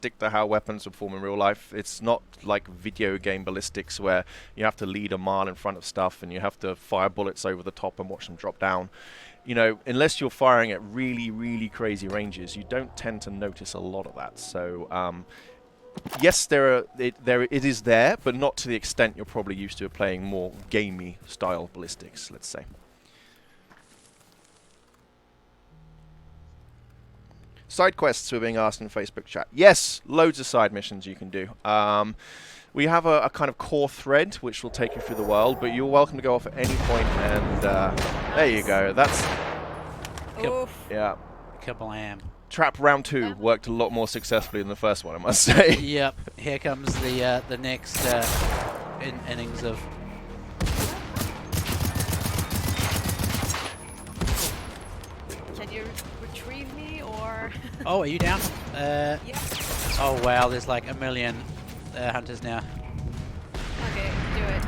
stick to how weapons perform in real life. It's not like video game ballistics where you have to lead a mile in front of stuff and you have to fire bullets over the top and watch them drop down. You know, unless you're firing at really, really crazy ranges, you don't tend to notice a lot of that. So, yes, it is there, but not to the extent you're probably used to playing more gamey style ballistics, let's say. Side quests were being asked in Facebook chat. Yes, loads of side missions you can do. We have a kind of core thread which will take you through the world, but you're welcome to go off at any point, and there you go. That's... Oof. Yeah. Kablam. Trap round 2 worked a lot more successfully than the first one, I must say. Yep. Here comes the next innings of... Can you retrieve me, or...? Oh, are you down? Yeah. Oh, wow, there's like a million hunters now. Okay, do it.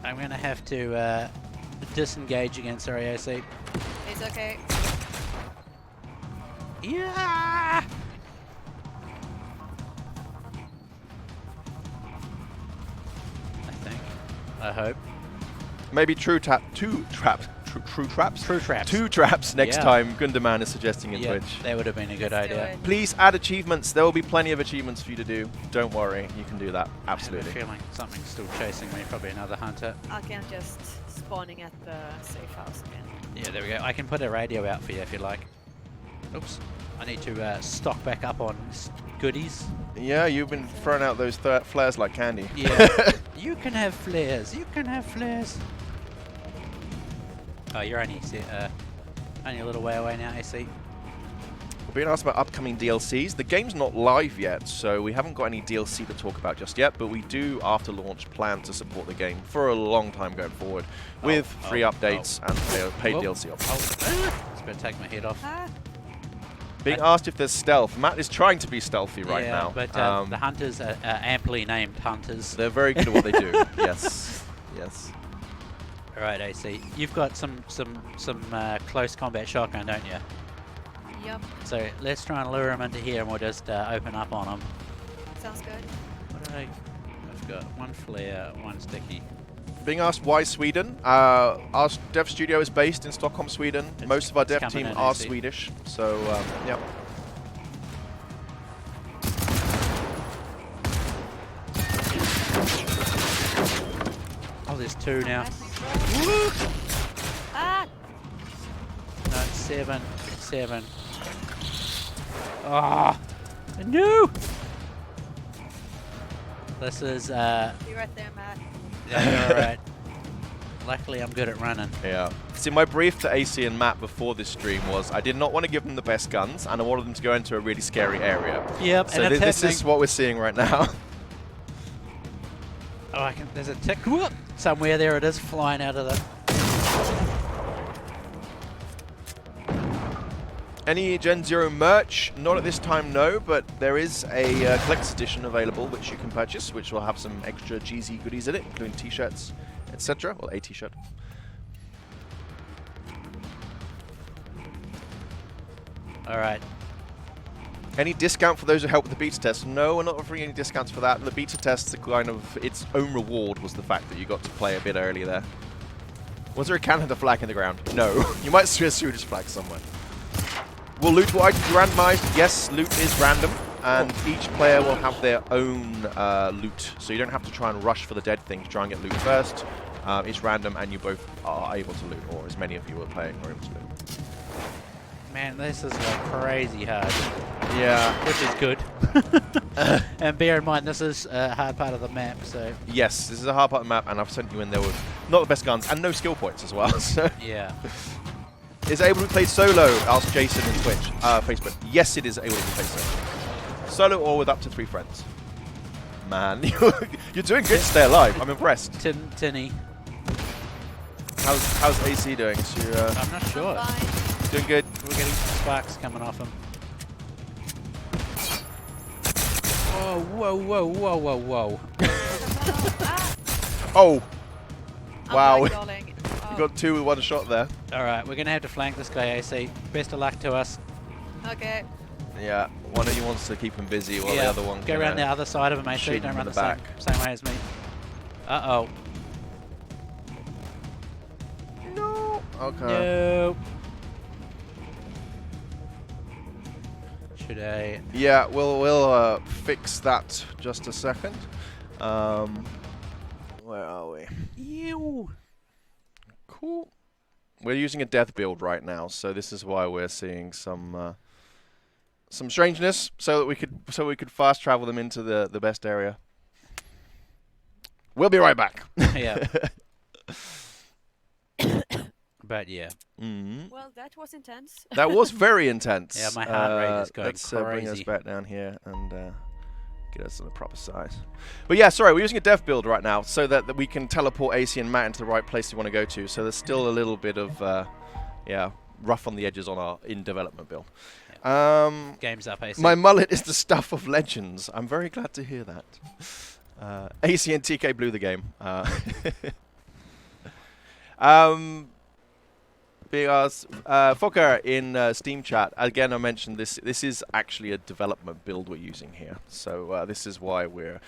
I'm going to have to disengage against RAC. It's okay. Yeah! I think. I hope. Maybe true traps. True traps. Two traps next Yeah. time, Gunderman is suggesting in Yeah, Twitch. that would have been a good Let's do idea. it. Please add achievements. There will be plenty of achievements for you to do. Don't worry, you can do that. I Absolutely. have a feeling something's still chasing me, probably another hunter. I can just spawning at the safe house again. Yeah, there we go. I can put a radio out for you if you like. Oops. I need to stock back up on goodies. Yeah, you've been throwing out those flares like candy. Yeah. You can have flares. You can have flares. Oh, you're only a little way away now, AC. We're being asked about upcoming DLCs. The game's not live yet, so we haven't got any DLC to talk about just yet, but we do, after launch, plan to support the game for a long time going forward with free updates and paid DLC options. It's going to take my head off. Ah, Being asked if there's stealth. Matt is trying to be stealthy right yeah, now. but the hunters are amply named hunters. They're very good at what they do. Yes. Yes. All right, AC. You've got some close combat shotgun, don't you? yep, So let's try and lure them into here, and we'll just open up on them. sounds good. What did I've got one flare, one sticky. Being asked why Sweden. Our dev studio is based in Stockholm, Sweden. Most of our dev coming team in, are AC. Swedish, so yeah. Oh, there's two now. Ah, No, it's seven. It's seven. Ah, no! This is be right there, Matt. yeah, you're alright. Luckily, I'm good at running. Yeah. See, my brief to AC and Matt before this stream was I did not want to give them the best guns, and I wanted them to go into a really scary area. Yep, So and it's this is happening. what we're seeing right now. Oh, there's a tick whoop, somewhere. There it is, flying out of the. Any Gen Zero merch? Not at this time, no, but there is a collector's edition available which you can purchase, which will have some extra cheesy goodies in it, including t-shirts, etc. Well, a t-shirt. All right. Any discount for those who help with the beta test? No, we're not offering any discounts for that. The beta test, the kind of its own reward was the fact that you got to play a bit earlier there. Was there a Canada flag in the ground? No. You might see a Swedish flag somewhere. Will loot items be randomized? Yes, loot is random, and each player will have their own loot. So you don't have to try and rush for the dead things. Try and get loot first. It's random, and you both are able to loot, or as many of you are playing are able to loot. Man, this is like crazy hard. Yeah. Which is good. And bear in mind, this is a hard part of the map, so... Yes, this is a hard part of the map, and I've sent you in there with not the best guns, and no skill points as well. So. Yeah. Is it able to be played solo? Asked Jason in Twitch, Facebook. Yes, it is able to be played solo. Solo or with up to 3 friends. Man, you're doing good to stay alive. I'm impressed. Tinny. How's AC doing? Is she, I'm not sure. Fine. doing good? We're getting sparks coming off him. Whoa, whoa, whoa, whoa, whoa, whoa. Ah, Oh, I'm wow. ragdolling. You got 2 with 1 shot there. Alright, we're going to have to flank this guy, AC. Best of luck to us. Okay. Yeah, one of you wants to keep him busy while the other one go can, around the other side of him, AC. shoot Don't him run in the the same way as me. Uh-oh. No. Okay. No. Should I? Yeah, we'll fix that just a second. Where are we? Ew. Cool. We're using a death build right now, so this is why we're seeing some strangeness, so that we could fast travel them into the best area. We'll be right back. Yeah. But yeah. Mm-hmm. Well, that was intense. That was very intense. Yeah, my heart rate is going let's bring us crazy. back down here and get us to the proper size. But yeah, sorry, we're using a dev build right now so that we can teleport AC and Matt into the right place we want to go to. So there's still a little bit of rough on the edges on our in development build. Game's up, AC. My mullet is the stuff of legends. I'm very glad to hear that. AC and TK blew the game. Because Fokker in Steam chat, again I mentioned this is actually a development build we're using here. So this is why we're...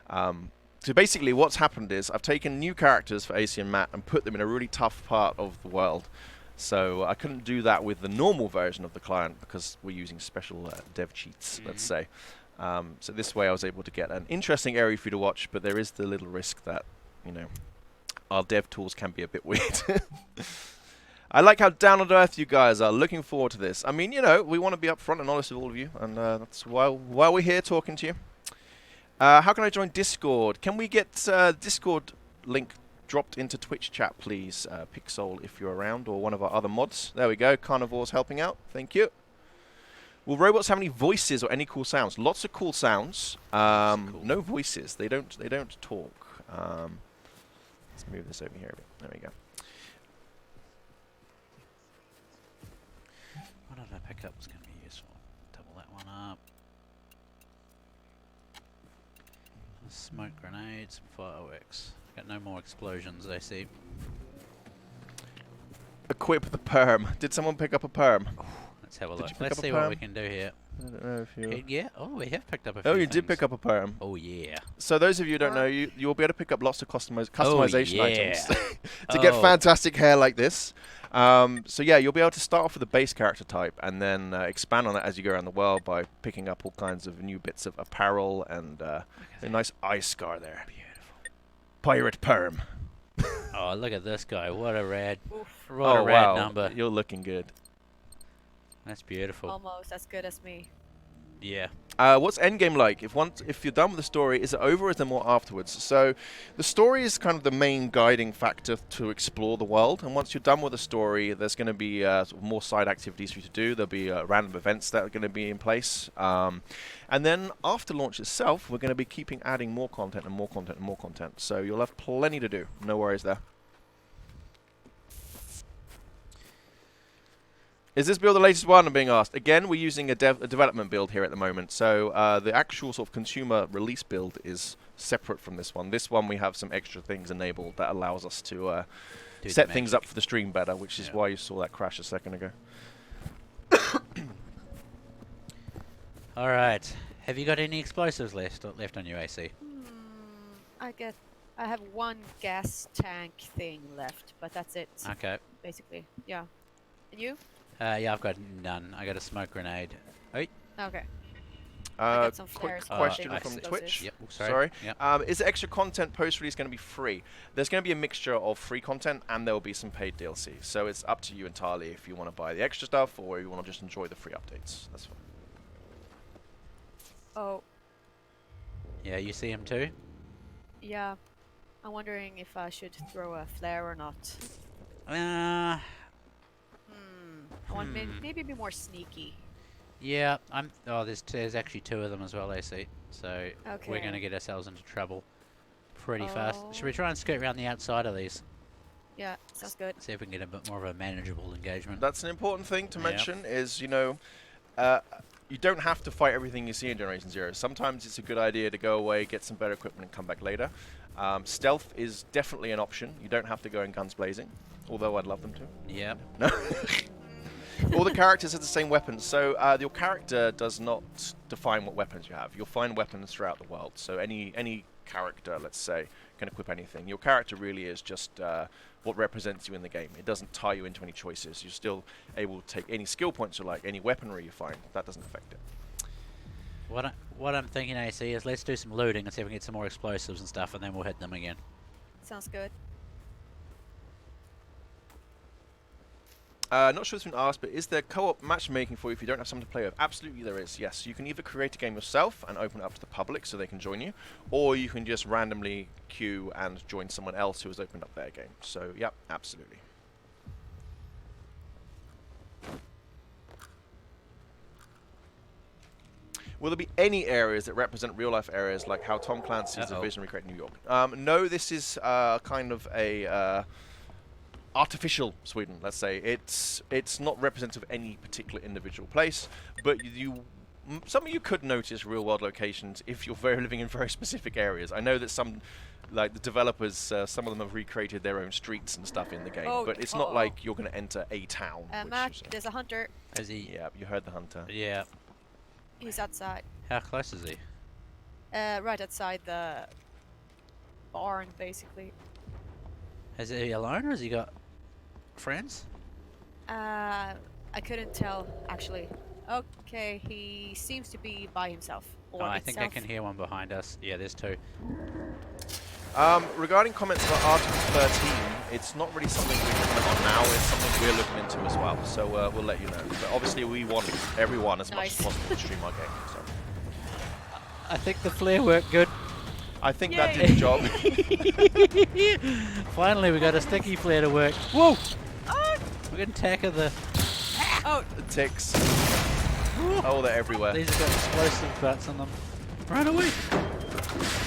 so basically what's happened is I've taken new characters for AC and Matt and put them in a really tough part of the world. So I couldn't do that with the normal version of the client because we're using special dev cheats, let's say. So this way I was able to get an interesting area for you to watch, but there is the little risk that, you know, our dev tools can be a bit weird. I like how down to earth you guys are. Looking forward to this. I mean, you know, we want to be upfront and honest with all of you, and that's why we're here talking to you. How can I join Discord? Can we get Discord link dropped into Twitch chat, please? Pixel, if you're around, or one of our other mods. There we go. Carnivore's helping out. Thank you. Will robots have any voices or any cool sounds? Lots of cool sounds. Cool. No voices. They don't talk. Let's move this over here a bit. There we go. What did I pick up was going to be useful? Double that one up. Smoke grenades, fireworks. Got no more explosions, I see. Equip the perm. Did someone pick up a perm? Let's have a Did look. you pick Let's up a see what perm? we can do here. I don't know if you... Yeah. Oh, we have picked up a few Oh, you did things. pick up a perm. Oh, yeah. So those of you who don't know, you'll be able to pick up lots of customization items to get Oh. fantastic hair like this. So yeah, you'll be able to start off with a base character type and then expand on it as you go around the world by picking up all kinds of new bits of apparel and a nice eye scar there. Beautiful. Pirate perm. Oh, look at this guy. What a rad, Oof, what a rad number. You're looking good. That's beautiful. almost as good as me. Yeah. What's Endgame like? If you're done with the story, is it over or is there more afterwards? So the story is kind of the main guiding factor to explore the world. And once you're done with the story, there's going to be sort of more side activities for you to do. There'll be random events that are going to be in place. And then after launch itself, we're going to be keeping adding more content and more content and more content. So you'll have plenty to do. No worries there. Is this build the latest one? I'm being asked. Again, we're using a development build here at the moment. So the actual sort of consumer release build is separate from this one. This one we have some extra things enabled that allows us to set things up for the stream better, which is why you saw that crash a second ago. All right. Have you got any explosives left on your AC? I have one gas tank thing left, but that's it. Okay. Basically, yeah. And you? Yeah, I've got none. I got a smoke grenade. Oh, Okay. I got some Quick flares. question I from see. Twitch. Yep. Oh, Sorry. Yep. Is extra content post-release going to be free? There's going to be a mixture of free content and there will be some paid DLC. So it's up to you entirely if you want to buy the extra stuff or you want to just enjoy the free updates. That's fine. Oh, Yeah, you see him too? yeah. I'm wondering if I should throw a flare or not. I want maybe be more sneaky. Yeah, oh, there's actually two of them as well, AC. So we're Okay. going to get ourselves into trouble pretty fast. Should we try and skirt around the outside of these? Yeah, sounds good. See if we can get a bit more of a manageable engagement. That's an important thing to Yep. mention is, you know, you don't have to fight everything you see in Generation Zero. Sometimes it's a good idea to go away, get some better equipment and come back later. Stealth is definitely an option. You don't have to go in guns blazing, although I'd love them to. Yep. No. All the characters have the same weapons, so your character does not define what weapons you have. You'll find weapons throughout the world, so any character, let's say, can equip anything. Your character really is just what represents you in the game. It doesn't tie you into any choices. You're still able to take any skill points you like, any weaponry you find. That doesn't affect it. What I'm thinking, AC, is let's do some looting and see if we can get some more explosives and stuff, and then we'll hit them again. Sounds good. Not sure it's been asked, but is there co-op matchmaking for you if you don't have someone to play with? Absolutely there is, yes. You can either create a game yourself and open it up to the public so they can join you, or you can just randomly queue and join someone else who has opened up their game. So, yep, absolutely. Will there be any areas that represent real-life areas like how Tom Clancy's Division recreated New York? No, this is kind of a... artificial Sweden, let's say. It's not representative of any particular individual place, but some of you could notice real-world locations if you're living in very specific areas. I know that some, like the developers, some of them have recreated their own streets and stuff in the game, but it's not like you're going to enter a town. Matt, there's a hunter. Is he? Yeah, you heard the hunter. Yeah. He's outside. How close is he? Right outside the barn, basically. Is he alone or has he got friends? I couldn't tell, actually. Okay, he seems to be by himself. Or I think I can hear one behind us. Yeah, there's two. Regarding comments about Article 13, it's not really something we can comment on now. It's something we're looking into as well. So we'll let you know. But obviously, we want everyone as much as possible to stream our game. So. I think the flare worked good. I think that did the job. Finally, we got a sticky flare to work. Whoa! We're getting tackle the... Oh! The ticks. Oh, they're everywhere. These have got explosive butts on them. Run away!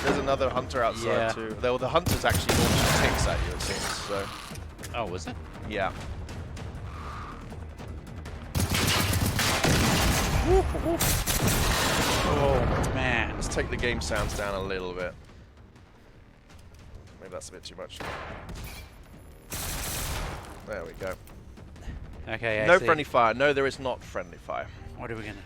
There's another hunter outside too. Though the hunters actually launched ticks at you, it seems. So. Oh, was it? Yeah. Oh, man. Let's take the game sounds down a little bit. Maybe that's a bit too much. There we go. Okay, no friendly fire. No, there is not friendly fire. What are we going to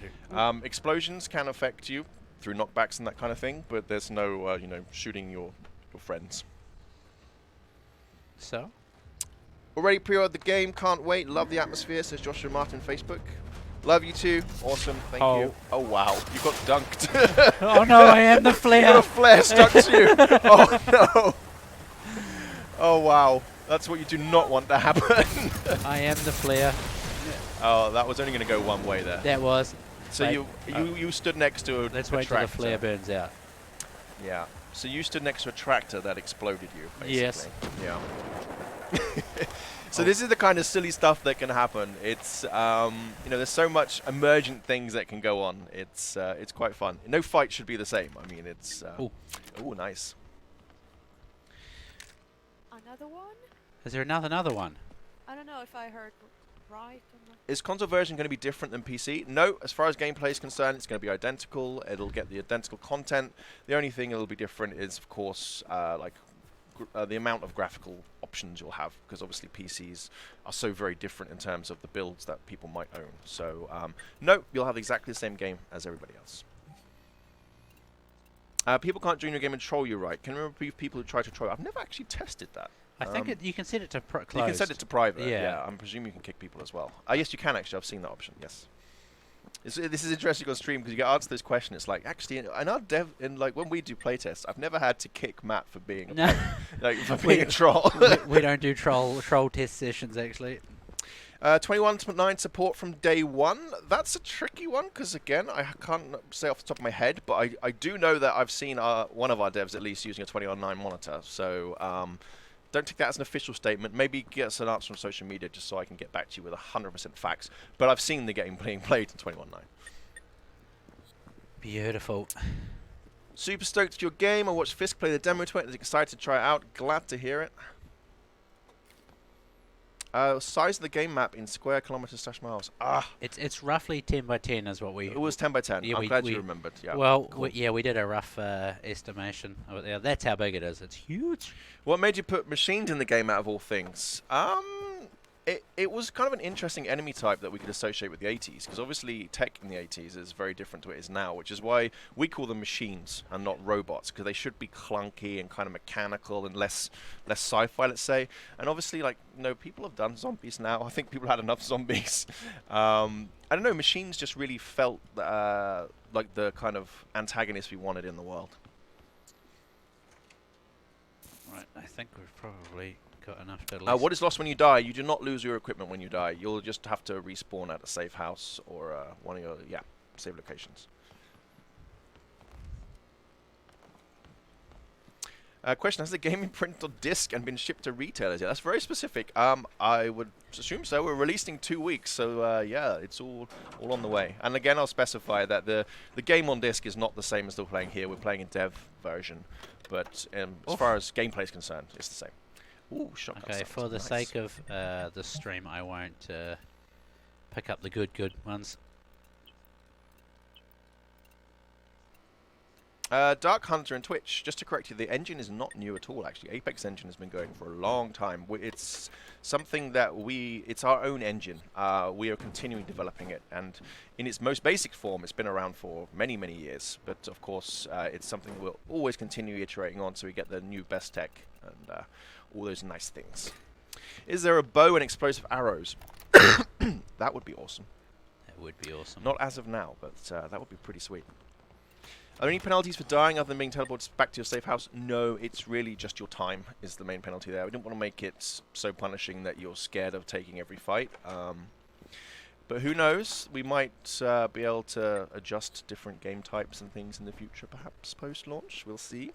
do? Explosions can affect you through knockbacks and that kind of thing, but there's no, shooting your friends. So? Already pre-ordered the game. Can't wait. Love the atmosphere, says Joshua Martin Facebook. Love you too. Awesome. Thank you. Oh, wow. You got dunked. Oh, no, I am the flare. You got a flare stuck to you. Oh, no. Oh, wow. That's what you do not want to happen. I am the flare. Oh, that was only going to go one way there. That was. So you stood next to a Let's a wait till tractor. the flare burns out. Yeah. So you stood next to a tractor that exploded you, basically. Yes. Yeah. So this is the kind of silly stuff that can happen. It's there's so much emergent things that can go on. It's quite fun. No fight should be the same. I mean, it's ooh, nice. Another one? Is there another one? I don't know if I heard right or not. Is console version going to be different than PC? No, as far as gameplay is concerned, it's going to be identical. It'll get the identical content. The only thing that'll be different is, of course, the amount of graphical options you'll have, because obviously PCs are so very different in terms of the builds that people might own. So, no, you'll have exactly the same game as everybody else. People can't join your game and troll you, right? Can you remember people who try to troll? I've never actually tested that. I think you can set it to closed. You can set it to private. Yeah. Yeah, I'm presuming you can kick people as well. Yes, you can actually. I've seen that option. Yes. This is interesting on stream because you get asked this question. It's like actually in our when we do playtests, I've never had to kick Matt for being for being a troll. we don't do troll test sessions actually. 21.9 support from day one. That's a tricky one because again, I can't say off the top of my head, but I do know that I've seen one of our devs at least using a 21.9 monitor. So don't take that as an official statement. Maybe get us an answer from social media just so I can get back to you with 100% facts. But I've seen the game being played in 21.9. Beautiful. Super stoked for your game. I watched Fisk play the demo to it and is excited to try it out. Glad to hear it. Size of the game map in square kilometers / miles. It's roughly 10 by 10 is what we... It was 10 by 10. Yeah, I'm glad you remembered. Yeah. Well, cool. we did a rough estimation. That's how big it is. It's huge. What made you put machines in the game out of all things? It was kind of an interesting enemy type that we could associate with the 80s, because obviously tech in the 80s is very different to what it is now, which is why we call them machines and not robots, because they should be clunky and kind of mechanical and less sci-fi, let's say. And obviously, like, people have done zombies now. I think people had enough zombies. I don't know, machines just really felt like the kind of antagonist we wanted in the world. Right, I think we've probably got enough to at least... What is lost when you die? You do not lose your equipment when you die. You'll just have to respawn at a safe house or one of your save locations. Question: has the game been printed on disc and been shipped to retailers? Yeah, that's very specific. I would assume so. We're releasing 2 weeks, so yeah, it's all on the way. And again, I'll specify that the game on disc is not the same as the playing here. We're playing a dev version, but as far as gameplay is concerned, it's the same. Ooh, shotgun Okay, sounds for the nice. sake of the stream, I won't pick up the good ones. Dark Hunter and Twitch, just to correct you, the engine is not new at all, actually. Apex engine has been going for a long time. It's something that it's our own engine. We are continuing developing it, and in its most basic form, it's been around for many, many years. But of course, it's something we'll always continue iterating on, so we get the new best tech and all those nice things. Is there a bow and explosive arrows? That would be awesome. That would be awesome. Not as of now, but that would be pretty sweet. Are there any penalties for dying other than being teleported back to your safe house? No, it's really just your time is the main penalty there. We didn't want to make it so punishing that you're scared of taking every fight. But who knows? We might be able to adjust different game types and things in the future, perhaps post-launch. We'll see.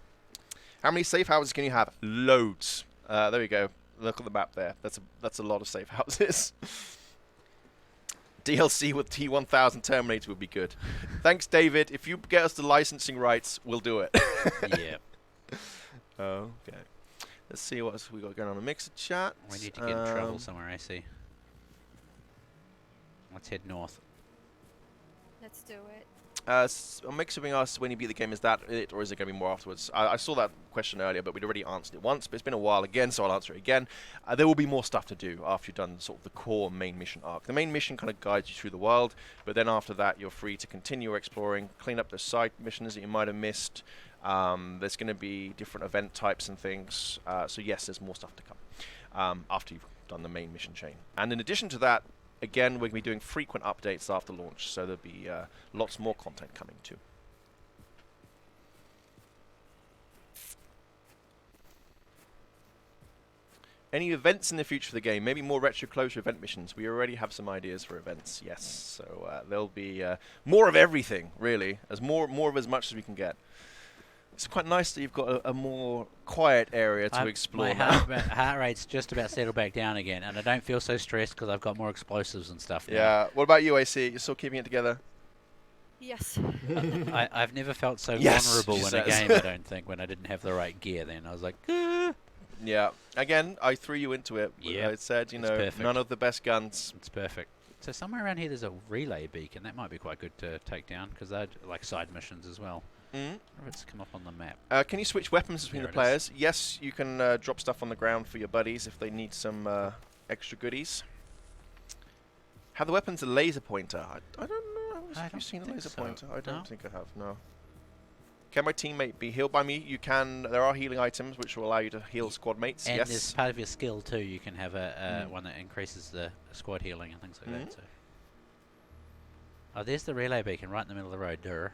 How many safe houses can you have? Loads. There we go. Look at the map there. That's a lot of safe houses. DLC with T1000 Terminator would be good. Thanks, David. If you get us the licensing rights, we'll do it. Yeah. Okay. Let's see what else we got going on the Mixer chat. We need to get in trouble somewhere, I see. Let's head north. Let's do it. Mixer being asked when you beat the game, is that it, or is it going to be more afterwards? I saw that question earlier, but we'd already answered it once, but it's been a while again, so I'll answer it again. There will be more stuff to do after you've done sort of the core main mission arc. The main mission kind of guides you through the world, but then after that, you're free to continue exploring, clean up the side missions that you might have missed. There's going to be different event types and things, so yes, there's more stuff to come after you've done the main mission chain. And in addition to that, again, we're going to be doing frequent updates after launch, so there'll be lots more content coming too. Any events in the future for the game? Maybe more retro closure event missions. We already have some ideas for events, yes. So there'll be more of everything, really. As more of as much as we can get. It's quite nice that you've got a more quiet area to explore now. My heart rate's just about settled back down again, and I don't feel so stressed because I've got more explosives and stuff now. Yeah. What about you, AC? You're still keeping it together? Yes. I've never felt so Yes, vulnerable she in a says. game, I don't think, when I didn't have the right gear then. I was like, "Ah." Yeah. Again, I threw you into it. Yeah, I said, it's perfect. none of the best guns. It's perfect. So somewhere around here there's a relay beacon. That might be quite good to take down because they're like side missions as well. Let's come up on the map. Can you switch weapons between There the it players? Yes, you can drop stuff on the ground for your buddies if they need some extra goodies. Have the weapons a laser pointer? I don't know. Have you seen a laser pointer? I don't think I have, no. Can my teammate be healed by me? You can. There are healing items which will allow you to heal squad mates. And yes. as part of your skill too, you can have a one that increases the squad healing and things like that. So. Oh, there's the relay beacon right in the middle of the road. Durr.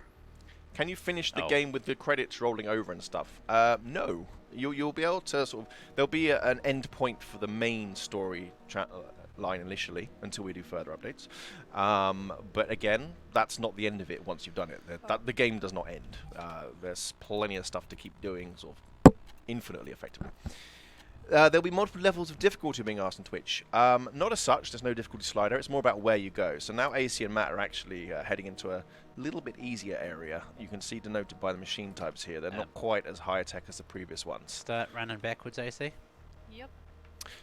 Can you finish the game with the credits rolling over and stuff? No. You'll be able to sort of... There'll be an end point for the main story line initially until we do further updates. But again, that's not the end of it once you've done it. The game does not end. There's plenty of stuff to keep doing sort of infinitely effectively. There'll be multiple levels of difficulty being asked on Twitch. Not as such, there's no difficulty slider. It's more about where you go. So now AC and Matt are actually heading into a little bit easier area. You can see denoted by the machine types here. They're not quite as high tech as the previous ones. Start running backwards, AC. Yep.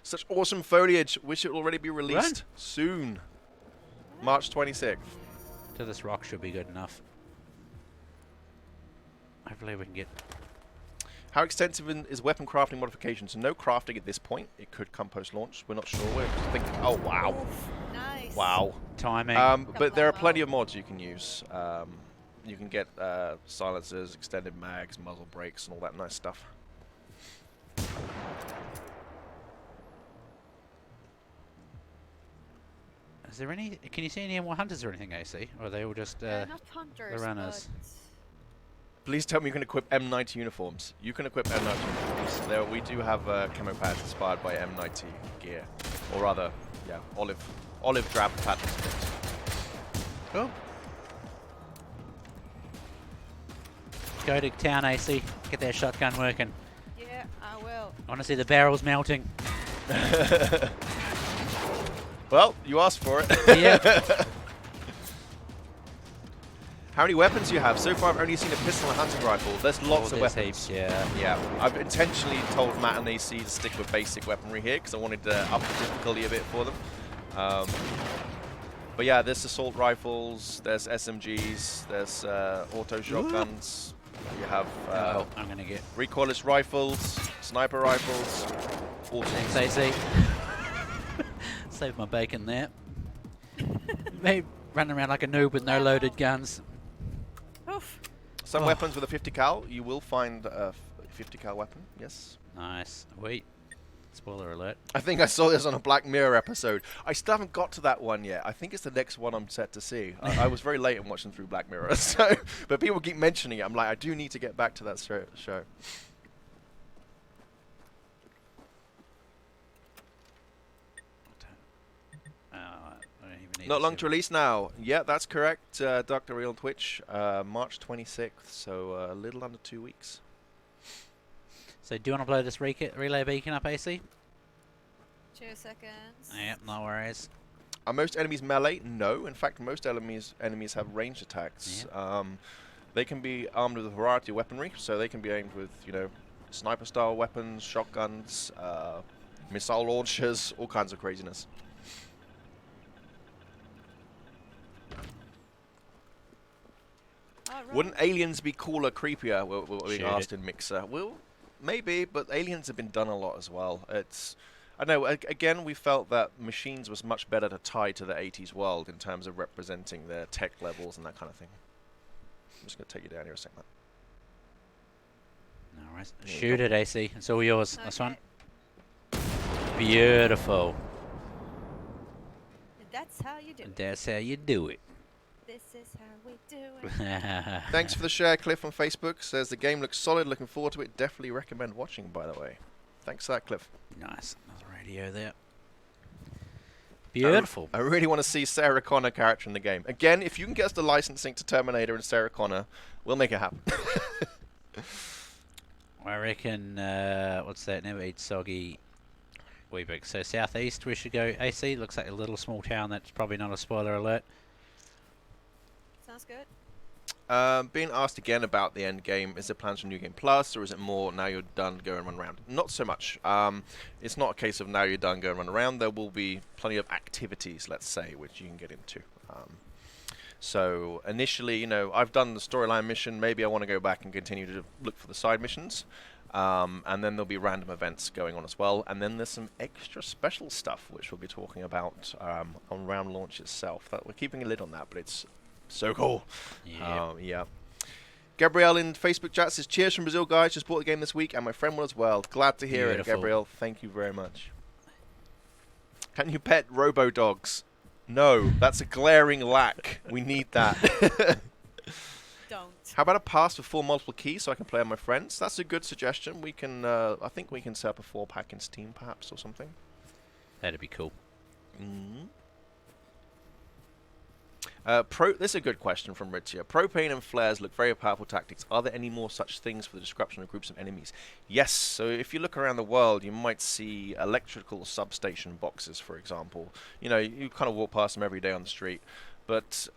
Such awesome foliage. Wish it would already be released soon. March 26th. To this rock should be good enough. Hopefully we can get... How extensive is weapon crafting modifications? No crafting at this point. It could come post-launch. We're not sure. We're just thinking, oh, wow. Oof, nice. Wow. Timing. But there are plenty of mods you can use. You can get silencers, extended mags, muzzle brakes, and all that nice stuff. Is there any? Can you see any more hunters or anything, AC? Or are they all just Not hunters, the runners? Please tell me you can equip M90 uniforms. You can equip M90 uniforms. There, we do have camo pads inspired by M90 gear, or rather, yeah, olive drab patterns. Cool. Go to town, AC. Get that shotgun working. Yeah, I will. I want to see the barrels melting. Well, you asked for it. Yeah. How many weapons do you have? So far, I've only seen a pistol and a hunting rifle. There's lots of there's weapons. heaps, yeah. Yeah, I've intentionally told Matt and AC to stick with basic weaponry here because I wanted to up the difficulty a bit for them. But yeah, there's assault rifles, there's SMGs, there's auto shotguns. You have I'm gonna get recoilless rifles, sniper rifles, all sorts. thanks, AC. Save my bacon there. Maybe running around like a noob with no loaded guns. Oof. Some weapons with a 50 cal, you will find a 50 cal weapon, yes. Nice. Wait. Spoiler alert. I think I saw this on a Black Mirror episode. I still haven't got to that one yet. I think it's the next one I'm set to see. I was very late in watching through Black Mirror, so but people keep mentioning it. I'm like, I do need to get back to that show. Not long to release now. Yeah, that's correct. Dr. Real on Twitch, March 26th, so a little under 2 weeks. So do you want to blow this relay beacon up, AC? 2 seconds. Yep, no worries. Are most enemies melee? No. In fact, most enemies have ranged attacks. Yeah. They can be armed with a variety of weaponry, so they can be aimed with, sniper-style weapons, shotguns, missile launchers, all kinds of craziness. Wouldn't aliens be cooler, creepier? We're being asked in Mixer. Well, maybe, but aliens have been done a lot as well. I know, again, we felt that machines was much better to tie to the 80s world in terms of representing their tech levels and that kind of thing. I'm just going to take you down here a second. No worries. Shoot it, AC. It's all yours. Okay. This one. Beautiful. That's how you do it. That's how you do it. This is how we do it. Thanks for the share, Cliff on Facebook. Says the game looks solid, looking forward to it. Definitely recommend watching, by the way. Thanks for that, Cliff. Nice. Another radio there. Beautiful. I really want to see Sarah Connor character in the game. Again, if you can get us the licensing to Terminator and Sarah Connor, we'll make it happen. I reckon, what's that? Never eat soggy Weebick. So southeast we should go. AC looks like a little small town. That's probably not a spoiler alert. Sounds good. Being asked again about the end game, is there plans for New Game Plus, or is it more now you're done, go and run around? Not so much. It's not a case of now you're done, go and run around. There will be plenty of activities, let's say, which you can get into. So initially, I've done the storyline mission. Maybe I want to go back and continue to look for the side missions. And then there'll be random events going on as well. And then there's some extra special stuff, which we'll be talking about on round launch itself. We're keeping a lid on that, but it's so cool. Yeah. Gabrielle in Facebook chat says, cheers from Brazil, guys. Just bought the game this week, and my friend will as well. Glad to hear it, Gabrielle. Thank you very much. Can you pet robo-dogs? No, that's a glaring lack. We need that. Don't. How about a pass with 4 multiple keys so I can play on my friends? That's a good suggestion. We can, I think we can set up a 4-pack in Steam, perhaps, or something. That'd be cool. This is a good question from Ritzia. Propane and flares look very powerful tactics. Are there any more such things for the disruption of groups of enemies? Yes. So if you look around the world, you might see electrical substation boxes, for example. You kind of walk past them every day on the street. But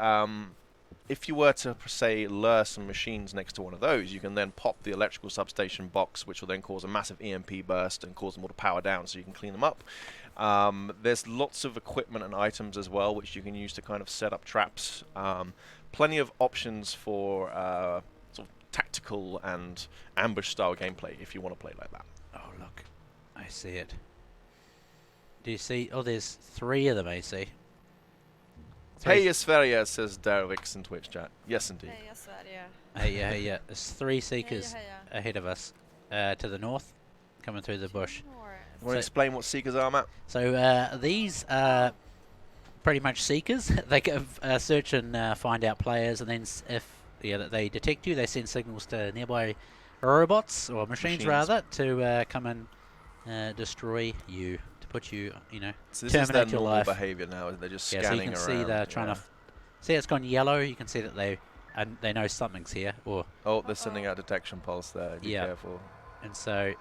if you were to, say, lure some machines next to one of those, you can then pop the electrical substation box, which will then cause a massive EMP burst and cause them all to power down so you can clean them up. There's lots of equipment and items as well, which you can use to kind of set up traps. Plenty of options for sort of tactical and ambush style gameplay if you want to play like that. Oh, look. I see it. Do you see? Oh, there's 3 of them, I see. Hey, Asferia, says Darvix in Twitch chat. Yes, indeed. Hey, yes, yeah. Hey, yeah. There's 3 Seekers ahead of us to the north, coming through the bush. You want to explain what Seekers are, Matt? So these are pretty much Seekers. They can search and find out players, and then if they detect you, they send signals to nearby robots or machines rather to come and destroy you, to put you, So this terminate is their your normal life. behavior now. They're just Yeah, scanning so you can around. see they're trying to. See, it's gone yellow. You can see that they know something's here, or they're sending out detection pulse there. Be careful. and so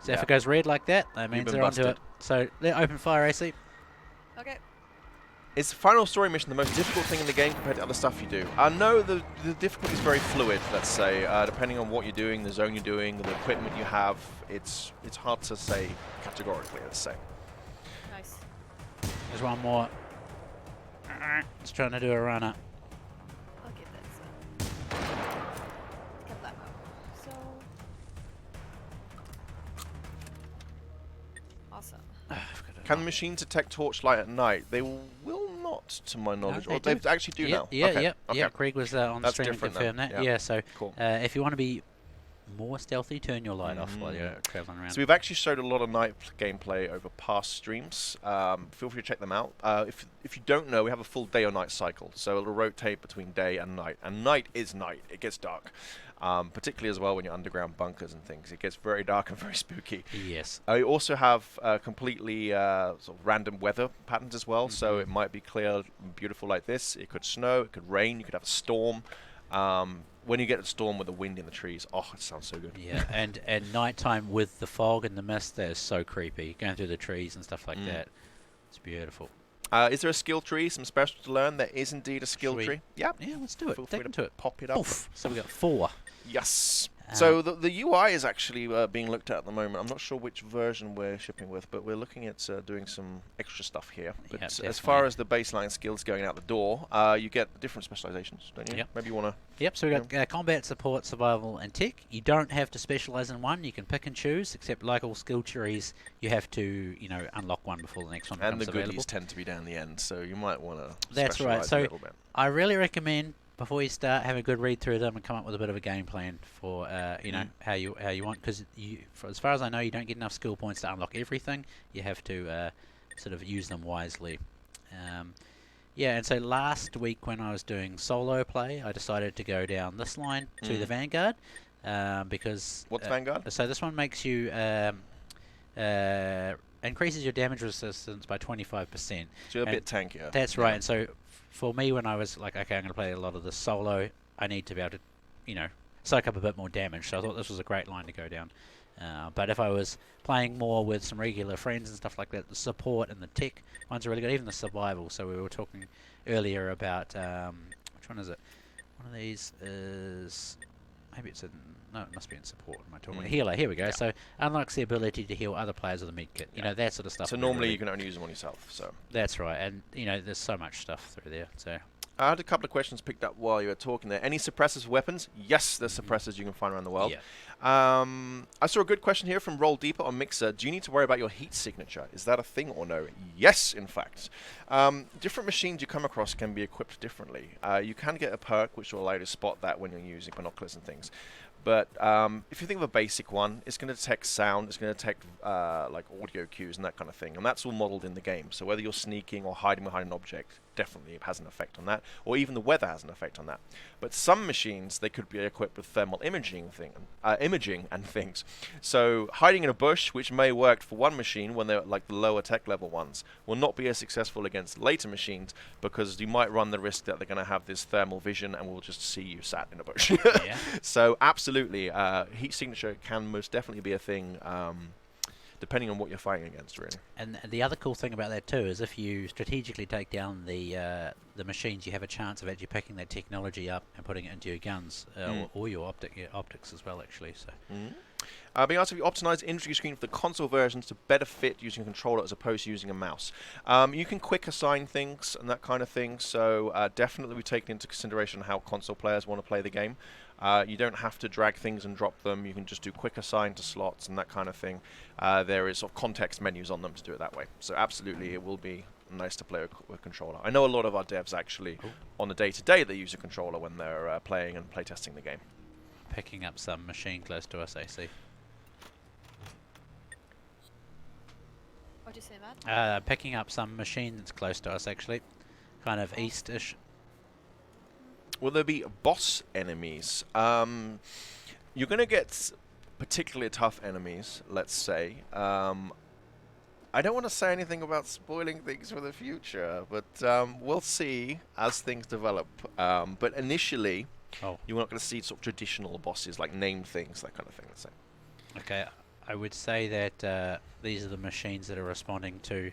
if it goes red like that, that means they're onto it. So they open fire, AC. Okay. Is final story mission the most difficult thing in the game compared to other stuff you do? No, the difficulty is very fluid, let's say. Depending on what you're doing, the zone you're doing, the equipment you have, it's hard to say categorically, let's say. Nice. There's one more. It's trying to do a runner. Okay, that's get that out. So awesome. Can the machines detect torchlight at night? They will not, to my knowledge. they or they actually do now. Yeah. Okay. Craig was on the That's stream and different confirmed then. that. Yeah. Yeah, so Cool. if you want to be more stealthy, turn your light off while you're traveling around. So we've actually showed a lot of night gameplay over past streams. Feel free to check them out. If you don't know, we have a full day or night cycle, so it'll rotate between day and night. And night is night; it gets dark, particularly as well when you're underground bunkers and things. It gets very dark and very spooky. Yes. We also have completely sort of random weather patterns as well. So it might be clear, and beautiful like this. It could snow. It could rain. You could have a storm. When you get a storm with the wind in the trees, oh, it sounds so good. Yeah, and nighttime with the fog and the mist, that is so creepy. Going through the trees and stuff like that. It's beautiful. Is there a skill tree, some special to learn? There is indeed a skill tree. Yeah. Yeah, let's do it. Feel free Dig to into it. pop it up. Oof. So we got 4. Yes. So the UI is actually being looked at the moment. I'm not sure which version we're shipping with, but we're looking at doing some extra stuff here. But Yep, as far as the baseline skills going out the door, you get different specializations, don't you? Yep. Maybe you want to... Yep, so we've got combat, support, survival, and tech. You don't have to specialize in one. You can pick and choose, except like all skill trees, you have to, unlock one before the next one becomes And the available. goodies tend to be down the end, so you might want to That's right. specialize So a little bit. I really recommend, before you start, have a good read through them and come up with a bit of a game plan for how you want, because as far as I know, you don't get enough skill points to unlock everything. You have to sort of use them wisely. Yeah, and so last week when I was doing solo play, I decided to go down this line to the Vanguard because What's Vanguard? So this one makes you increases your damage resistance by 25%. So you're a bit tankier. That's right. And so for me, when I was like, okay, I'm going to play a lot of the solo, I need to be able to, soak up a bit more damage. So I thought this was a great line to go down. But if I was playing more with some regular friends and stuff like that, the support and the tech ones are really good, even the survival. So we were talking earlier about, which one is it? One of these is, maybe it's no, it must be in support. Am I talking about healer? Here we go. Yeah. So unlocks the ability to heal other players with a med kit. That sort of stuff. So normally you can only use them on yourself. So that's right, and there's so much stuff through there. So I had a couple of questions picked up while you were talking there. Any suppressors for weapons? Yes, there's suppressors you can find around the world. Yeah. I saw a good question here from Roll Deeper on Mixer. Do you need to worry about your heat signature? Is that a thing or no? Yes, in fact. Different machines you come across can be equipped differently. You can get a perk which will allow you to spot that when you're using binoculars and things. But if you think of a basic one, it's going to detect sound, it's going to detect like audio cues and that kind of thing. And that's all modeled in the game. So whether you're sneaking or hiding behind an object, definitely it has an effect on that. Or even the weather has an effect on that. But some machines, they could be equipped with thermal imaging and things. So hiding in a bush, which may work for one machine when they're like the lower tech level ones, will not be as successful against later machines because you might run the risk that they're going to have this thermal vision and will just see you sat in a bush. Yeah. So absolutely, heat signature can most definitely be a thing, depending on what you're fighting against, really. And the other cool thing about that too is if you strategically take down the machines, you have a chance of actually picking that technology up and putting it into your guns or your optics as well, actually. So Being able to optimize the inventory screen for the console versions to better fit using a controller as opposed to using a mouse. You can quick assign things and that kind of thing, so definitely we take into consideration how console players want to play the game. You don't have to drag things and drop them. You can just do quick assign to slots and that kind of thing. There is sort of context menus on them to do it that way. So absolutely, it will be nice to play with a controller. I know a lot of our devs actually, on the day-to-day, they use a controller when they're playing and playtesting the game. Picking up some machine close to us, AC. What'd you say, Matt? Picking up some machine that's close to us, actually. Kind of east-ish. Will there be boss enemies? You're going to get particularly tough enemies, let's say. I don't want to say anything about spoiling things for the future, but we'll see as things develop. But initially, you're not going to see sort of traditional bosses, like named things, that kind of thing, let's say. Okay, I would say that these are the machines that are responding to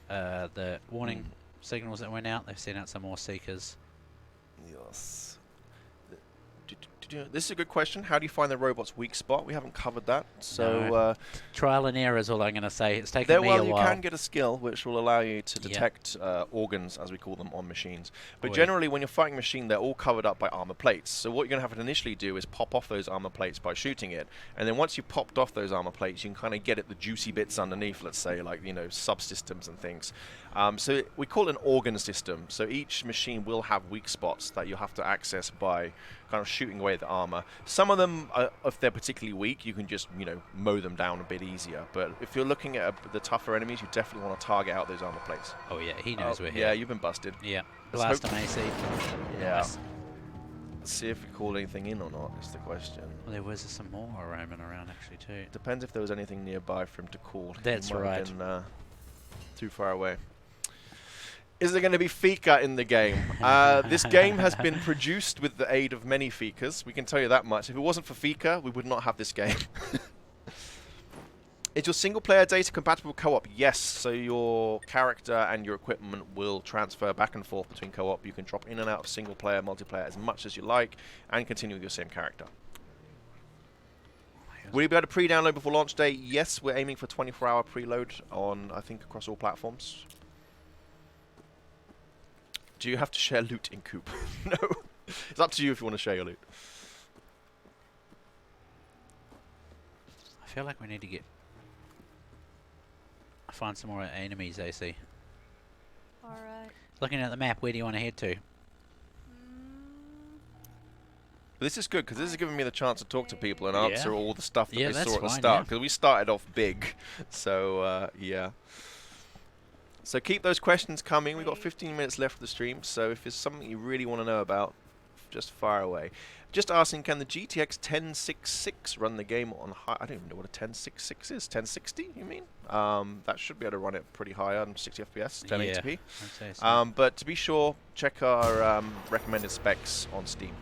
the warning signals that went out. They've sent out some more seekers. Yes. This is a good question. How do you find the robot's weak spot? We haven't covered that. So No. Trial and error is all I'm going to say. It's taken me a while. You can get a skill which will allow you to detect organs, as we call them, on machines. But generally, when you're fighting a machine, they're all covered up by armor plates. So what you're going to have to initially do is pop off those armor plates by shooting it. And then once you've popped off those armor plates, you can kind of get at the juicy bits underneath, let's say, like, you know, subsystems and things. So we call it an organ system. So each machine will have weak spots that you'll have to access by kind of shooting away the armor. Some of them, if they're particularly weak, you can just, you know, mow them down a bit easier. But if you're looking at the tougher enemies, you definitely want to target out those armor plates. Oh yeah, he knows we're here. Yeah, you've been busted. Yeah. Blast him, AC. Yeah. Nice. Let's see if we called anything in or not, is the question. Well, there was some more roaming around actually too. Depends if there was anything nearby for him to call. That's He might right. have been, too far away. Is there going to be Fika in the game? This game has been produced with the aid of many Fikas. We can tell you that much. If it wasn't for Fika, we would not have this game. Is your single-player data compatible with co-op? Yes. So your character and your equipment will transfer back and forth between co-op. You can drop in and out of single-player, multiplayer as much as you like, and continue with your same character. Will you be able to pre-download before launch day? Yes, we're aiming for 24-hour preload on, I think, across all platforms. Do you have to share loot in Coop? No. It's up to you if you want to share your loot. I feel like we need to find some more enemies, AC. Alright. Looking at the map, where do you want to head to? This is good because this is giving me the chance to talk to people and answer all the stuff that we saw at the fine, start. Because we started off big. So, yeah. So keep those questions coming. We've got 15 minutes left of the stream. So if there's something you really want to know about, just fire away. Just asking, can the GTX 1066 run the game on high? I don't even know what a 1066 is. 1060, you mean? That should be able to run it pretty high on 60 FPS, 1080p. I'd say so. But to be sure, check our recommended specs on Steam.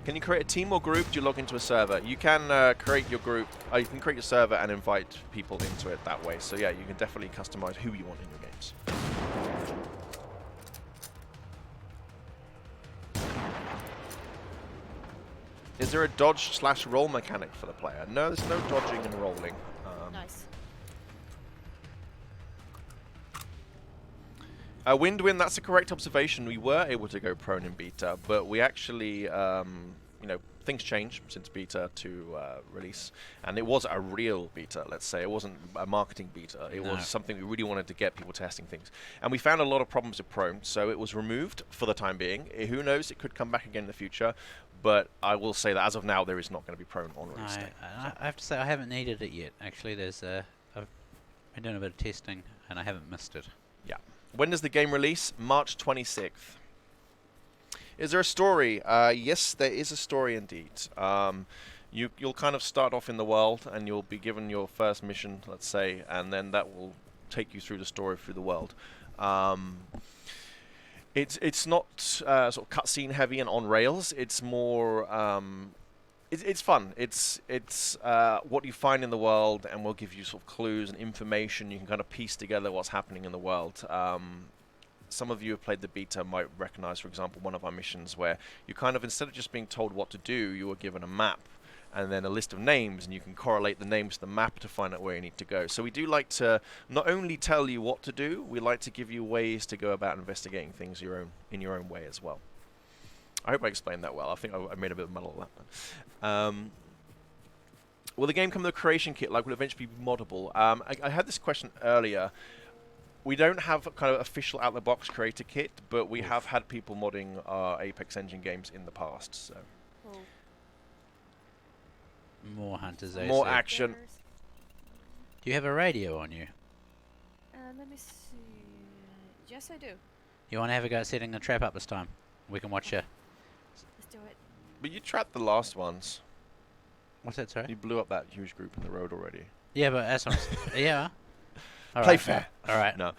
Can you create a team or group? Do you log into a server? You can create your group. You can create your server and invite people into it that way. So yeah, you can definitely customize who you want in your games. Is there a dodge/roll mechanic for the player? No, there's no dodging and rolling. Nice. Windwin, that's a correct observation. We were able to go prone in beta, but we actually, you know, things change since beta to release, and it was a real beta, let's say. It wasn't a marketing beta. It was something we really wanted to get people testing things. And we found a lot of problems with prone, so it was removed for the time being. Who knows, it could come back again in the future, but I will say that as of now, there is not going to be prone on release day. I have to say, I haven't needed it yet. Actually, I've been doing a bit of testing, and I haven't missed it. Yeah. When does the game release? March 26th. Is there a story? Yes, there is a story indeed. You'll kind of start off in the world, and you'll be given your first mission, let's say, and then that will take you through the story through the world. It's not sort of cutscene heavy and on rails. It's more it's fun. It's what you find in the world, and we'll give you sort of clues and information. You can kind of piece together what's happening in the world. Some of you who have played the beta might recognize, for example, one of our missions where you kind of, instead of just being told what to do, you were given a map, and then a list of names, and you can correlate the names to the map to find out where you need to go. So we do like to not only tell you what to do, we like to give you ways to go about investigating things in your own way as well. I hope I explained that well. I think I made a bit of muddle of that. Will the game come with a creation kit, like will it eventually be moddable? I had this question earlier. We don't have a kind of official out-of-the-box creator kit, but we have had people modding our Apex Engine games in the past. So. Oh. More hunters. More AC. action. Do you have a radio on you? Let me see. Yes, I do. You want to have a go at setting the trap up this time? We can watch you. Let's do it. But you trapped the last ones. What's that, sorry? You blew up that huge group in the road already. Yeah, but that's what yeah. All Play right. fair. All right. No.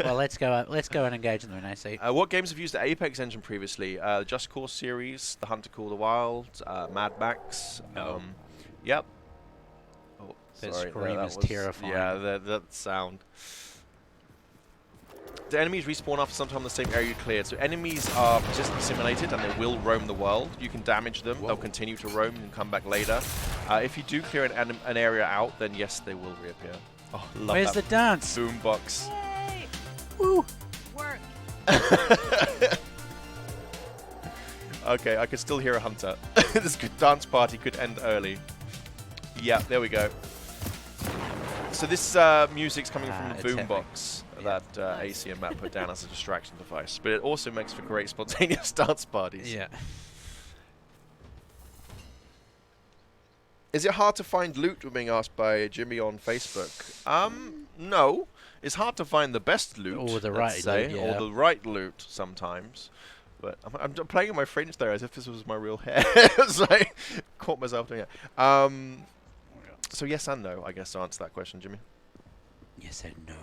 Well, let's go and engage in the AC. What games have used the Apex engine previously? Just Cause series, The Hunter Call the Wild, Mad Max. No. Yep. Oh, That sorry. scream that is was- terrifying. Yeah, that sound. The enemies respawn after some time in the same area you cleared. So enemies are persistently simulated and they will roam the world. You can damage them. They'll continue to roam and come back later. If you do clear an area out, then yes, they will reappear. Oh, love Where's the that dance? boombox. Yay! Woo! Work. Okay, I could still hear a hunter. This dance party could end early. Yeah, there we go. So this music's coming from the it's boombox Yeah. that AC and Matt put down as a distraction device, but it also makes for great spontaneous dance parties. Yeah. Is it hard to find loot? We're being asked by Jimmy on Facebook. No. It's hard to find the best loot, Or the let's right say, loot, yeah. or the right loot sometimes. But I'm playing with my fringe there as if this was my real hair. So I caught myself doing it. So yes and no, I guess, to answer that question, Jimmy. Yes and no.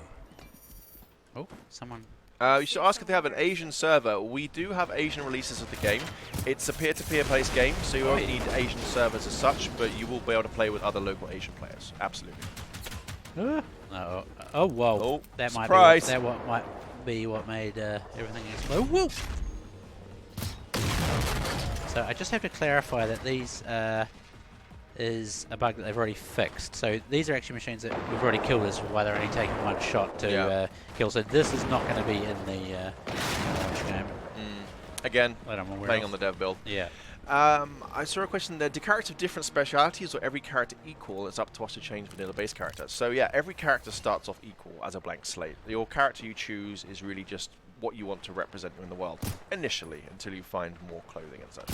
Oh, someone. You should ask if they have an Asian server. We do have Asian releases of the game. It's a peer-to-peer based game, so you won't need Asian servers as such, but you will be able to play with other local Asian players. Absolutely. Oh, whoa. Oh, that surprise. might be what made everything explode. Whoa! So I just have to clarify that these is a bug that they've already fixed. So these are actually machines that we've already killed, is why they're only taking one shot to kill. So this is not going to be in the launch game. Again, That I'm aware playing of. on the dev build. Yeah. I saw a question there. Do characters have different specialities or every character equal? It's up to us to change vanilla base characters. So yeah, every character starts off equal as a blank slate. Your character you choose is really just what you want to represent in the world initially, until you find more clothing and such.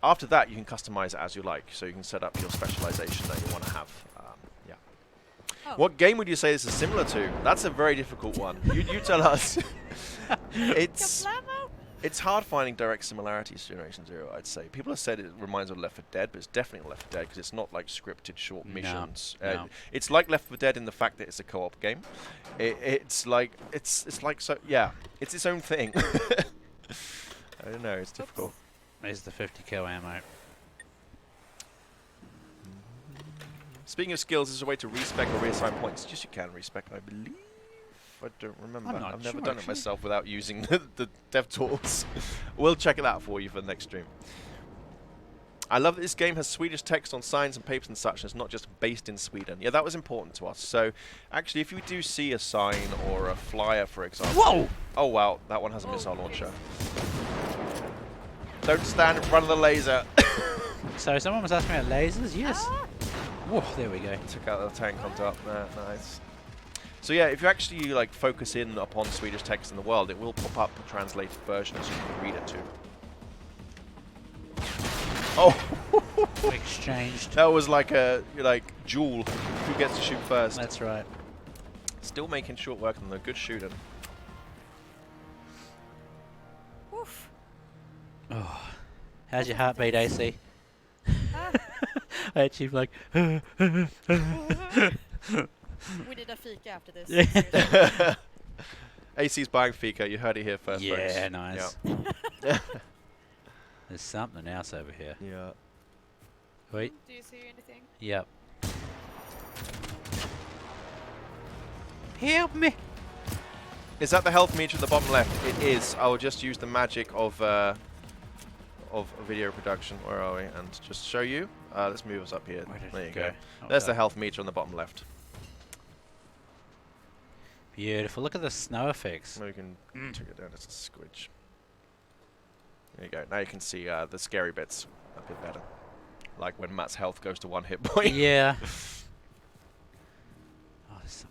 After that, you can customize it as you like. So you can set up your specialization that you want to have. Yeah. Oh. What game would you say this is similar to? That's a very difficult one. You tell us. It's hard finding direct similarities to Generation Zero, I'd say. People have said it reminds of Left 4 Dead, but it's definitely not Left 4 Dead because it's not like scripted short missions. No. It's like Left 4 Dead in the fact that it's a co-op game. It's like so yeah, it's its own thing. I don't know, it's difficult. There's the 50 kill ammo. Speaking of skills, is there a way to respec or reassign points? Yes, you can respec, I believe. I don't remember. I'm not I've never sure, done it actually. myself without using the dev tools. We'll check it out for you for the next stream. I love that this game has Swedish text on signs and papers and such, and it's not just based in Sweden. Yeah, that was important to us. So, actually, if you do see a sign or a flyer, for example... Whoa! Oh, wow, that one has a missile launcher. Don't stand in front of the laser. So someone was asking about lasers? Yes. Ah! Whoa, there we go. Took out the tank on top there, nice. So yeah, if you actually like focus in upon Swedish text in the world, it will pop up a translated version so you can read it too. Oh, We exchanged. that was like a duel. Who gets to shoot first? That's right. Still making short work on the good shooting. Woof. Oh, how's your heartbeat, AC? Ah, I actually like. we need a fika after this. seriously. AC's buying Fika. You heard it here first. Yeah, folks. nice. Yeah. There's something else over here. Yeah. Wait. Do you see anything? Yep. Help me! Is that the health meter at the bottom left? It is. I will just use the magic of of video production. Where are we? And just show you. Let's move us up here. Where did There it you go? go. Oh, There's the that. health meter on the bottom left. Beautiful. Look at the snow effects. We can take it down just a squidge. There you go. Now you can see the scary bits a bit better. Like when Matt's health goes to 1 hit point. Yeah. Oh, there's some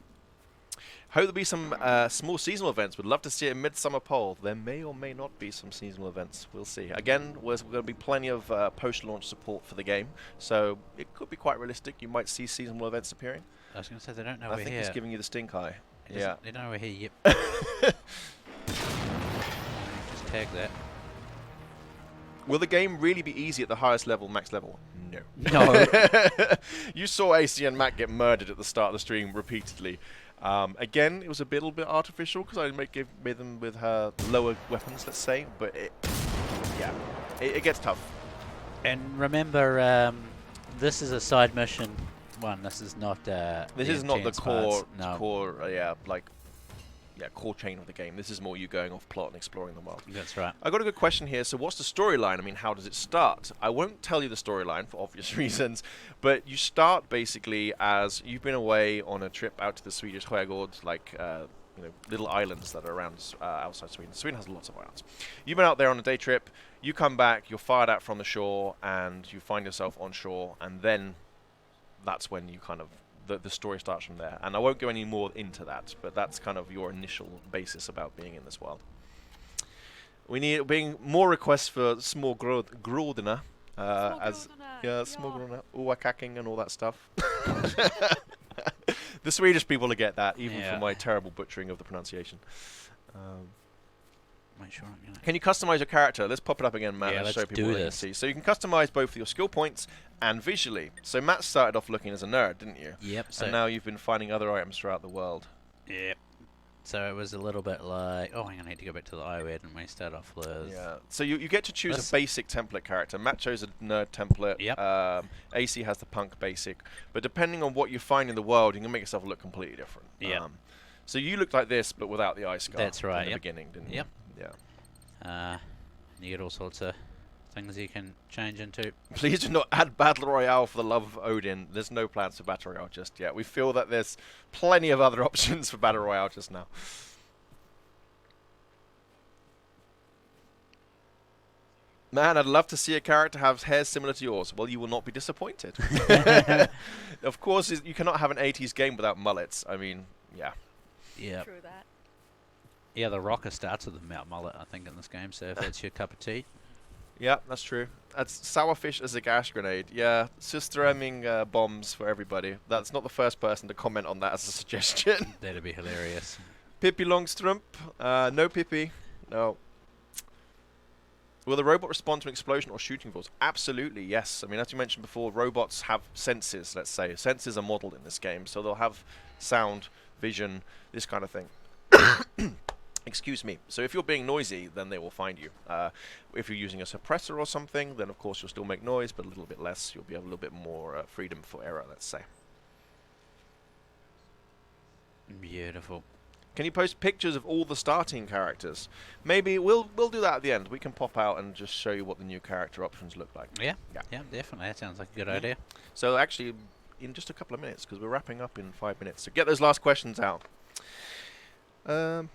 Hope there'll be some small seasonal events. Would love to see a Midsummer poll. There may or may not be some seasonal events. We'll see. Again, there's going to be plenty of post-launch support for the game, so it could be quite realistic. You might see seasonal events appearing. I was going to say they don't know I we're think here. it's giving you the stink eye. It Yeah. doesn't- They don't know we're here yet. Just tag that. Will the game really be easy at the highest level, max level? No. No. You saw AC and Matt get murdered at the start of the stream repeatedly. Again, it was a little bit artificial because I made them with her lower weapons, let's say. But it gets tough. And remember, this is a side mission one. This is not. This the is not the intense parts. No. core, core chain of the game. This is more you going off plot and exploring the world. That's right. I got a good question here. So what's the storyline? I mean, how does it start? I won't tell you the storyline for obvious reasons, but you start basically as you've been away on a trip out to the Swedish Skärgård, like little islands that are around outside Sweden. Sweden has lots of islands. You've been out there on a day trip. You come back. You're fired out from the shore, and you find yourself on shore, and then that's when you kind of the story starts from there. And I won't go any more into that, but that's kind of your initial basis about being in this world. We need more requests for små grodorna, små grodorna, oakacking and all that stuff. The Swedish people will get that, even for my terrible butchering of the pronunciation. Make sure I'm gonna Can you customize your character? Let's pop it up again, Matt. Yeah, Let's show let's people do what you can this. see. So you can customize both your skill points and visually. So Matt started off looking as a nerd, didn't you? Yep. So And now you've been finding other items throughout the world. Yep. So it was a little bit like, oh, hang on, I need to go back to the iWare and we start off with. Yeah. So you get to choose Let's- a basic template character. Matt chose a nerd template. Yep. AC has the punk basic. But depending on what you find in the world, you can make yourself look completely different. Yep. So you looked like this, but without the ice scar. That's right, In the yep. beginning, didn't Yep. you? Yeah. You get all sorts of things you can change into. Please do not add Battle Royale for the love of Odin. There's no plans for Battle Royale just yet. We feel that there's plenty of other options for Battle Royale just now. Man, I'd love to see a character have hair similar to yours. Well, you will not be disappointed. Of course, you cannot have an 80s game without mullets. I mean, yeah. Yeah. True that. Yeah, the rocker starts with the mount mullet, I think, in this game. So if that's your cup of tea. Yeah, that's true. That's sourfish as a gas grenade. Yeah, Syströmming bombs for everybody. That's not the first person to comment on that as a suggestion. That'd be hilarious. Pippi Longstrump. No Pippi. No. Will the robot respond to an explosion or shooting force? Absolutely, yes. I mean, as you mentioned before, robots have senses, let's say. Senses are modeled in this game, so they'll have sound, vision, this kind of thing. Excuse me. So if you're being noisy, then they will find you. If you're using a suppressor or something, then of course you'll still make noise, but a little bit less. You'll be able a little bit more freedom for error, let's say. Beautiful. Can you post pictures of all the starting characters? Maybe we'll do that at the end. We can pop out and just show you what the new character options look like. Yeah. Yeah. Yeah, definitely. That sounds like a good idea. So actually, in just a couple of minutes, because we're wrapping up in 5 minutes. So get those last questions out. Let's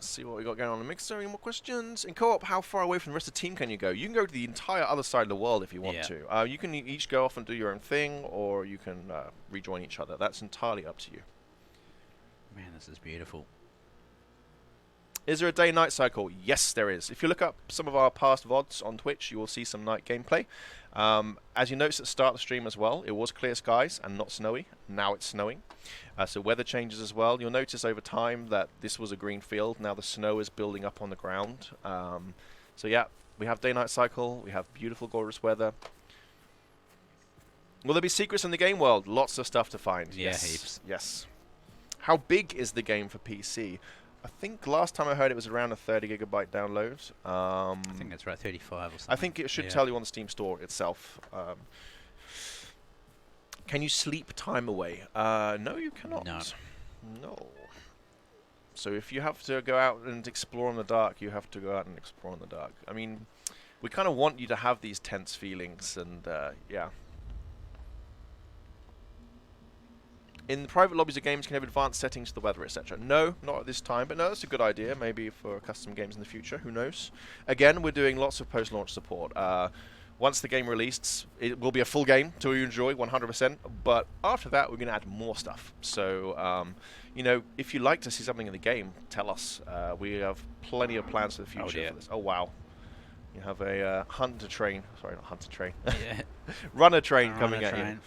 see what we got going on in the mixer. Any more questions? In co-op, how far away from the rest of the team can you go? You can go to the entire other side of the world if you want to. You can each go off and do your own thing, or you can rejoin each other. That's entirely up to you. Man, this is beautiful. Is there a day-night cycle? Yes, there is. If you look up some of our past VODs on Twitch, you will see some night gameplay. As you noticed at the start of the stream as well, it was clear skies and not snowy. Now it's snowing. So weather changes as well. You'll notice over time that this was a green field. Now the snow is building up on the ground. So yeah, we have day-night cycle. We have beautiful, gorgeous weather. Will there be secrets in the game world? Lots of stuff to find. Yeah, yes. heaps. Yes. How big is the game for PC? I think last time I heard it was around a 30 gigabyte download. I think that's right, 35 or something. I think it should tell you on the Steam store itself. Can you sleep time away? No, you cannot. No. No. So if you have to go out and explore in the dark, you have to go out and explore in the dark. I mean, we kind of want you to have these tense feelings, and yeah. In the private lobbies of games, can you have advanced settings to the weather, etc.? No, not at this time, but no, that's a good idea. Maybe for custom games in the future, who knows? Again, we're doing lots of post-launch support. Once the game released, it will be a full game to enjoy 100%, but after that, we're going to add more stuff. So, you know, if you'd like to see something in the game, tell us. We have plenty of plans for the future for this. Oh, wow. You have a hunter train. Sorry, not hunter train. Yeah. Runner train coming at you.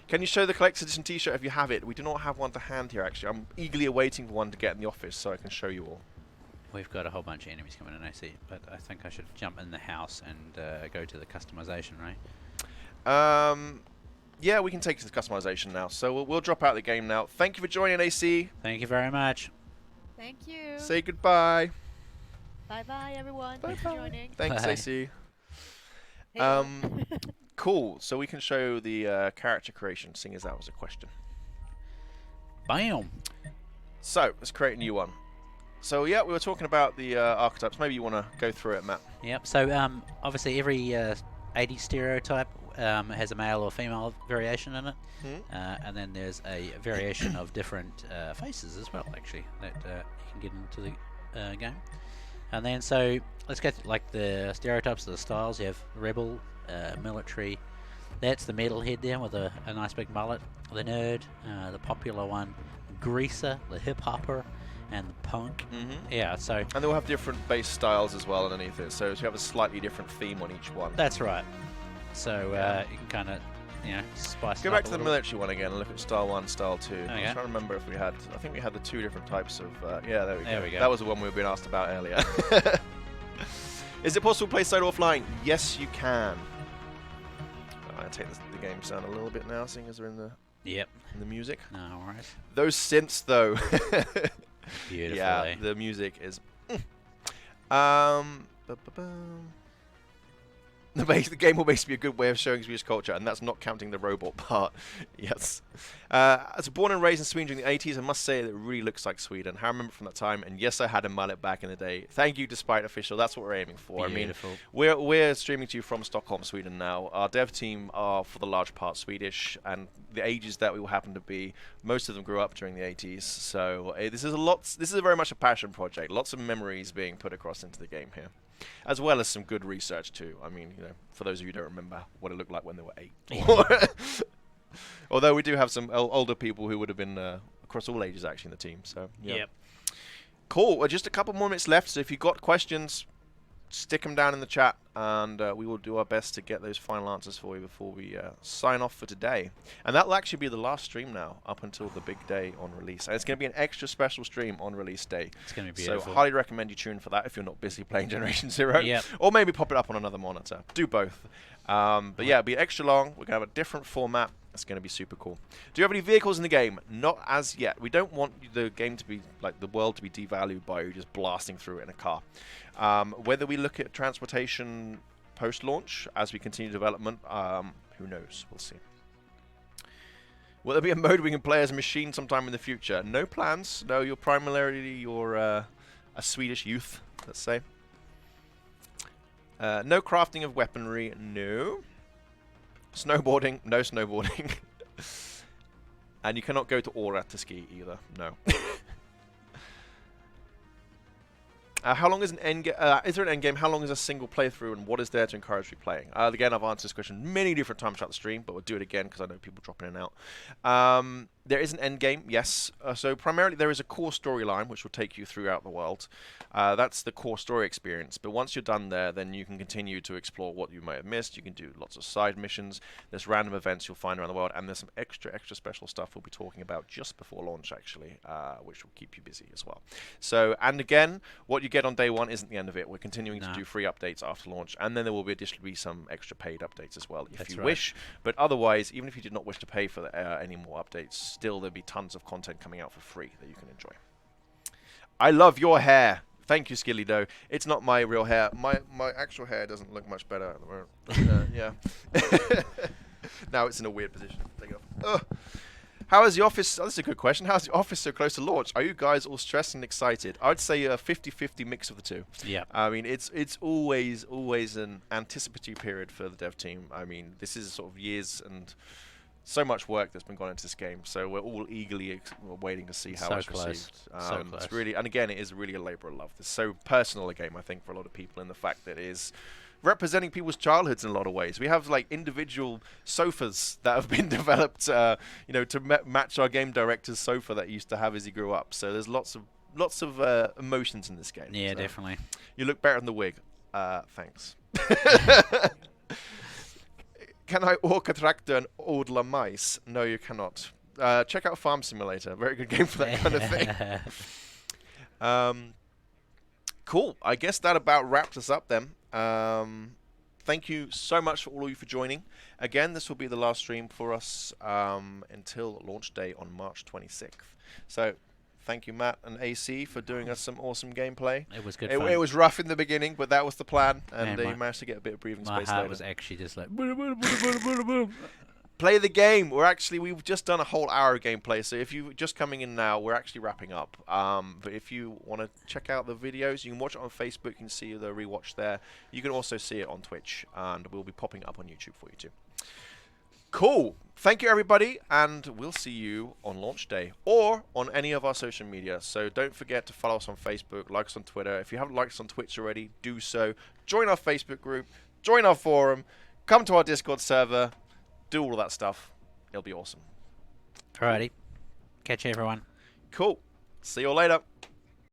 Can you show the collector's edition t-shirt if you have it? We do not have one to hand here, actually. I'm eagerly awaiting for one to get in the office so I can show you all. We've got a whole bunch of enemies coming in, I see, but I think I should jump in the house and go to the customization, right? Yeah, we can take to the customization now. So we'll drop out the game now. Thank you for joining, AC. Thank you very much. Thank you. Say goodbye. Bye-bye, everyone. Bye Thanks for joining. Thanks, Bye. AC. Hey, Cool. So we can show the character creation, seeing as that was a question. Bam! So let's create a new one. So yeah, we were talking about the archetypes. Maybe you want to go through it, Matt. Yep, so obviously every 80s stereotype has a male or female variation in it. And then there's a variation of different faces as well, actually, that you can get into the game. And then so let's get like the stereotypes of the styles. You have rebel, military. That's the metalhead there with a nice big mullet. The nerd, the popular one, greaser, the hip hopper, and the punk. Yeah, so And they'll have different base styles as well underneath it. So you have a slightly different theme on each one. that's right. So you can kind of, you know, spice Go it back up to a the little. military one again and look at style 1, style 2. I'm Okay. trying to remember if we had... I think we had the 2 different types of... yeah, there we go. There we go. That was the one we were being asked about earlier. Is it possible to play solo offline? Yes, you can. I'm going to take the game down a little bit now, seeing as they're in Yep. the music. No worries. Those synths, though. Beautiful. Yeah, eh? the music is... The game will basically be a good way of showing Swedish culture, and that's not counting the robot part. Yes. As born and raised in Sweden during the 80s, I must say that it really looks like Sweden. I remember from that time, and yes, I had a mullet back in the day. Thank you, Despite Official. That's what we're aiming for. Beautiful. I mean, we're streaming to you from Stockholm, Sweden now. Our dev team are, for the large part, Swedish, and the ages that we will happen to be, most of them grew up during the 80s. So this is very much a passion project. Lots of memories being put across into the game here, as well as some good research too. I mean, you know, for those of you who don't remember what it looked like when they were 8. Although we do have some older people who would have been across all ages actually in the team. So yeah. Yep. Cool. Well, just a couple more minutes left. So if you've got questions, stick them down in the chat, and we will do our best to get those final answers for you before we sign off for today. And that will actually be the last stream now, up until the big day on release. And it's going to be an extra special stream on release day. It's going to be So beautiful. highly recommend you tune for that if you're not busy playing Generation Zero. Yep. Or maybe pop it up on another monitor. Do both. But yeah, it'll be extra long. We're going to have a different format. It's going to be super cool. Do you have any vehicles in the game? Not as yet. We don't want the game to be, like, the world to be devalued by you just blasting through it in a car. Whether we look at transportation post-launch as we continue development, who knows? We'll see. Will there be a mode we can play as a machine sometime in the future? No plans. No, you're primarily a Swedish youth, let's say. No crafting of weaponry. No. Snowboarding. No snowboarding. And you cannot go to Aura to ski either. No. How long is an endgame? Is there an endgame? How long is a single playthrough, and what is there to encourage replaying? Again, I've answered this question many different times throughout the stream, but we'll do it again because I know people dropping in and out. There is an endgame, yes. So primarily there is a core storyline which will take you throughout the world. That's the core story experience. But once you're done there, then you can continue to explore what you may have missed. You can do lots of side missions. There's random events you'll find around the world, and there's some extra special stuff we'll be talking about just before launch, actually, which will keep you busy as well. So, and again, what you get on day one isn't the end of it. We're continuing to do free updates after launch, and then there will be additionally some extra paid updates as well, if you wish. But otherwise, even if you did not wish to pay for any more updates, still there'll be tons of content coming out for free that you can enjoy. I love your hair. Thank you, Skilly Doe. It's not my real hair. My actual hair doesn't look much better at the moment. Yeah. Now it's in a weird position. Take it off. How is the office? Oh, that's a good question. How's the office so close to launch? Are you guys all stressed and excited? I'd say a 50-50 mix of the two. Yeah. I mean, it's always an anticipatory period for the dev team. I mean, this is sort of years and so much work that's been gone into this game. So we're all eagerly waiting to see how So it's close. received. So It's close. really, and again, it is really a labor of love. It's so personal a game, I think, for a lot of people, in the fact that it is representing people's childhoods in a lot of ways. We have like individual sofas that have been developed, to match our game director's sofa that he used to have as he grew up. So there's lots of emotions in this game. Yeah, So definitely. you look better in the wig. Thanks. Can I orca tractor and odla mice? No, you cannot. Check out Farm Simulator. Very good game for that kind of thing. Cool. I guess that about wraps us up then. Thank you so much for all of you for joining. Again, this will be the last stream for us until launch day on March 26th. So thank you, Matt and AC, for doing us some awesome gameplay. It was good It fun. was rough in the beginning, but that was the plan, and Man, you managed to get a bit of breathing My space heart later. was actually just like... Play the game. We've just done a whole hour of gameplay, so if you're just coming in now, we're actually wrapping up. But if you want to check out the videos, you can watch it on Facebook. You can see the rewatch there. You can also see it on Twitch, and we'll be popping up on YouTube for you too. Cool. Thank you, everybody, and we'll see you on launch day or on any of our social media. So don't forget to follow us on Facebook, like us on Twitter. If you haven't liked us on Twitch already, do so. Join our Facebook group, join our forum, come to our Discord server, do all of that stuff. It'll be awesome. Alrighty. Catch you, everyone. Cool. See you all later.